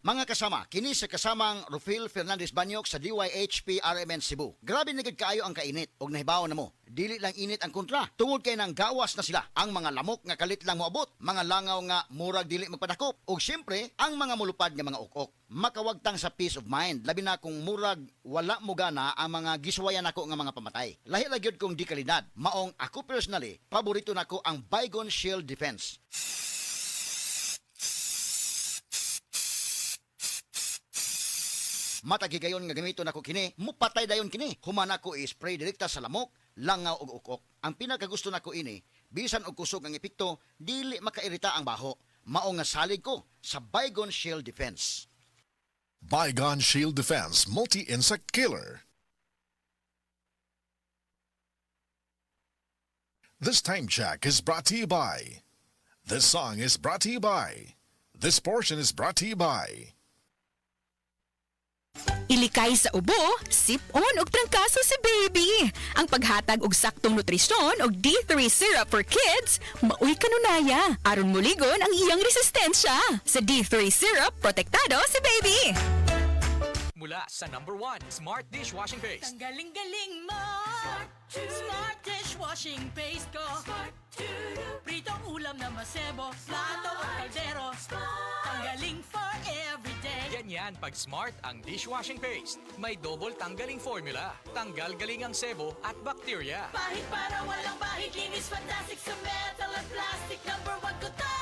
Mga kasama, kini sa kasamang Rufil Fernandez Banyok sa DYHP RMN Cebu. Grabe na gid kaayo ang kainit og nahibaw na mo. Dili lang init ang kontra, tungod kay nang gawas na sila. Ang mga lamok nga kalit lang moabot, mga langaw nga murag dili magpadakop, ug syempre ang mga mulupad nga mga ukok. Makawagtang sa peace of mind, labi na kung murag wala mo gana ang mga giswayan nako nga mga pamatay. Lahi ra gyud kong di kalidad. Maong ako personally, paborito nako ang Baygon Shield Defense. Matagigayon nga gamito nako kini, mupatay dayon kini. Humana ko i-spray direkta sa lamok, langaw ug ukok. Ang pinakagusto nako ini, bisan og kusog ang epekto, dili makairita ang baho. Mao nga salig ko sa Baygon Shield Defense. Baygon Shield Defense Multi-Insect Killer. This time check is brought to you by. This song is brought to you by. This portion is brought to you by. Ilikay sa ubo, sip-on og trangkaso si baby. Ang paghatag og saktong nutrisyon og D3 syrup for kids, maoy kanunaya. Aron muligon ang iyang resistensya. Sa D3 syrup, protektado si baby. Mula sa #1 Smart Dishwashing Paste. Ang galing-galing mo! Smart dishwashing paste ko. Pritong ulam na masebo, plato o kaldero. Ang galing for everyday. Ganyan pag Smart ang dishwashing paste. May double tanggaling formula. Tanggal galing ang sebo at bakterya. Pahit para walang bahid, linis fantastic sa metal at plastic. #1 ko to!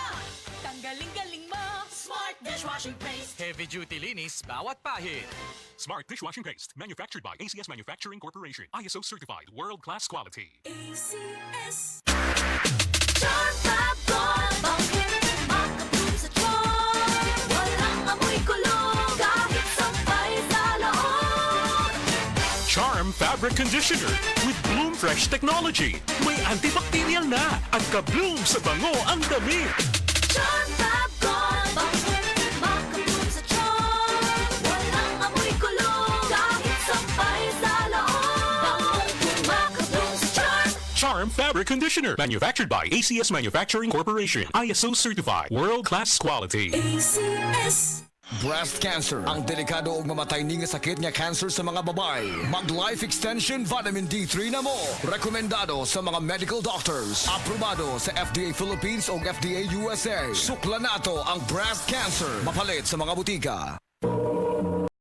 Tanggaling-galing mo! Smart dishwashing paste. Heavy duty linis bawat pahid. Smart Dishwashing Paste, manufactured by ACS Manufacturing Corporation. ISO certified, world-class quality. ACS. Charm Fab Gold. Bakit makapun sa charm? Walang amoy kulong kahit sampay sa loob. Charm Fabric Conditioner with Bloom Fresh technology. May antibacterial na at ka-bloom sa bango ang damit. Charm Fab Gold. Bakit makapun sa charm? Walang amoy kulong kahit sampay sa loob. Makapun sa charm. Charm Fabric Conditioner, manufactured by ACS Manufacturing Corporation. ISO certified, world-class quality. ACS. Breast cancer, ang delikado ug mamatay ni nga sakit nga cancer sa mga babae. Mag Life Extension Vitamin D3 na mo. Rekomendado sa mga medical doctors. Aprobado sa FDA Philippines ug FDA USA. Sukla nato ang breast cancer. Mapalit sa mga butika.